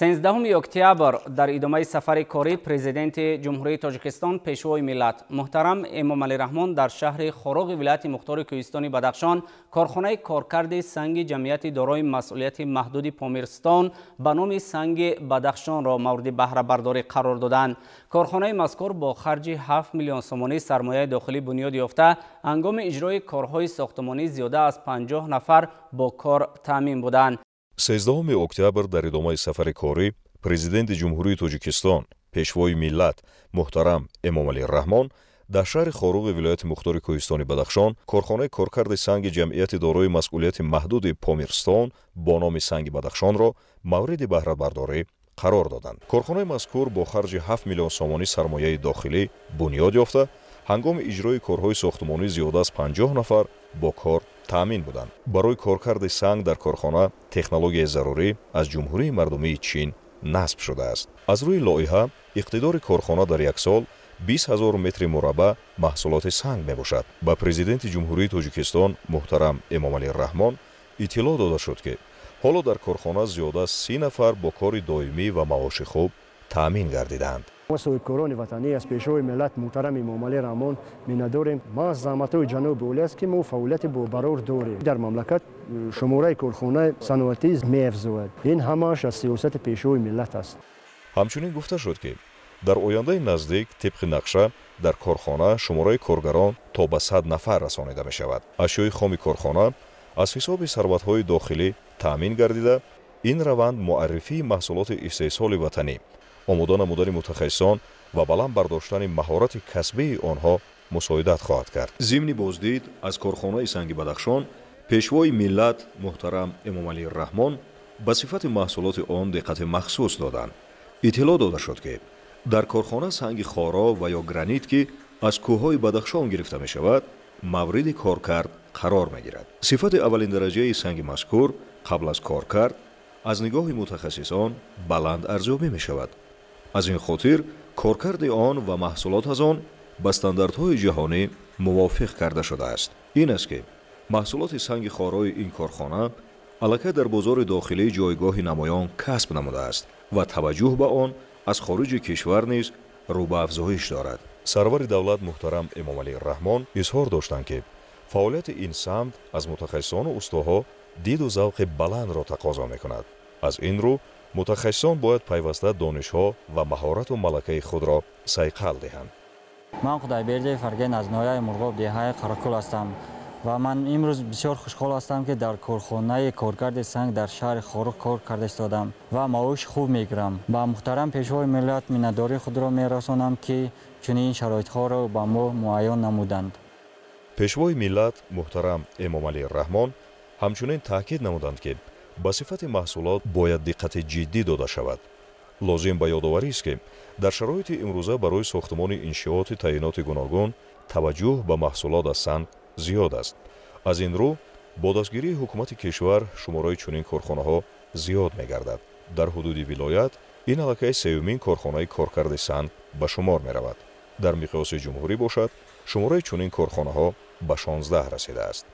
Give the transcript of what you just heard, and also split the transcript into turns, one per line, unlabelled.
13 اکتبر در ادامه سفر کاری پرزیدنت جمهوری تاجیکستان پیشوای ملت محترم امامعلی رحمان در شهر خوروغ ولایت مختار کوهستانی بدخشان کارخانه کارکرد سنگ جمعیت دارای مسئولیت محدود پامیرستان به نام سنگ بدخشان را مورد بهره برداری قرار دادند. کارخانه مذکور با خرج 7 میلیون سومانی سرمایه داخلی بنیاد یافته هنگام اجرای کارهای ساختمانی زیاده از 50 نفر با کار تامین بودند.
13 اکتبر در ادامه سفر کاری پرزیدنت جمهوری تاجیکستان پیشوای ملت محترم امامعلی رحمان در شهر خوروغ ولایت مختار کوهستانی بدخشان کارخانه کارکرد سنگ جمعیت دارای مسئولیت محدود پامیرستان با نام سنگ بدخشان را مورد بهره برداری قرار دادند. کارخانه مذکور با خرج 7 میلیون سومانی سرمایه داخلی بنیاد یافته هنگام اجرای کارهای ساختمانی زیاده از 50 نفر با کار تامین بودند. برای کارکرد سنگ در کارخانه تکنولوژی ضروری از جمهوری مردمی چین نصب شده است. از روی لایحه اقتدار کارخانه در یک سال 20,000 متر مربع محصولات سنگ میباشد. با پرزیدنت جمهوری تاجیکستان محترم امامعلی رحمان اطلاع داده شد که حالا در کارخانه زیاده از 30 نفر با کار دائمی و معاش خوب تامین گردیدند.
ما صاحبکاران وطنی از پیشوای ملت محترم امامعلی رحمان می‌نداریم ما از زحمت‌های جناب اولی است که ما فعالیت برقرار داریم در مملکت. شماره کارخانه صنعتی می‌افزاید. این همش از سیاست پیشوای ملت است.
همچنین گفته شد که در آینده نزدیک طبق نقشه در کارخانه شماره کارگران تا به 100 نفر رسانیده می شود. اشیای خام کارخانه از حساب ثروت‌های داخلی تامین گردیده این روند معرفی محصولات استحصال وطنی آماده نمودن متخصصان و بلند برداشتن مهارت کسبی آنها مساعدت خواهد کرد. ضمن بازدید از کارخانه سنگ بدخشان پیشوای ملت محترم امامعلی رحمان به صفت محصولات آن دقت مخصوص دادند. اطلاع داده شد که در کارخانه سنگ خارا و یا گرانیت که از کوههای بدخشان گرفته می شود مورد کارکرد قرار می گیرد. صفت اولین درجه سنگ مذکور قبل از کارکرد از نگاه متخصصان بلند ارزیابی می شود. از این خاطر کارکرد آن و محصولات از آن به استانداردهای جهانی موافق کرده شده است. این است که محصولات سنگ خارای این کارخانه البته در بازار داخلی جایگاه نمایان کسب نموده است و توجه به آن از خارج کشور نیز رو به افزایش دارد. سرور دولت محترم امامعلی رحمان اظهار داشتند که فعالیت این سمت از متخصصان و استادها دید و ذوق بلند را تقاضا می‌کند. از این رو متخصصان باید پیوسته دانش‌ها و مهارت و ملکه خود را صیقل دهند.
من خدایبرد فرگین از ناحیه مرغاب دیهای قراکل هستم و من امروز بسیار خوشحال هستم که در کارخانه کارکرد سنگ در شهر خوروغ کار کرده ایستادم و معاش خوب میگیرم. با محترم پیشوای ملت میnnadاری خود را میرسانم که چنین شرایط‌ها را به ما معین نمودند.
پیشوای ملت محترم امامعلی رحمان همچنین تاکید نمودند که به صفت محصولات باید دقت جدی داده شود. لازم به یادآوری است که در شرایط امروزه برای ساختمان انشاءات تعیینات گوناگون توجه به محصولات از سنگ زیاد است. از این رو با دستگیری حکومت کشور شماره چنین کارخانه‌ها زیاد می‌گردد. در حدود ولایت این علاقه سومین کارخانه کارکرد سنگ به شمار می‌رود. در مقیاس جمهوری باشد شماره چنین کارخانه‌ها به 16 رسیده است.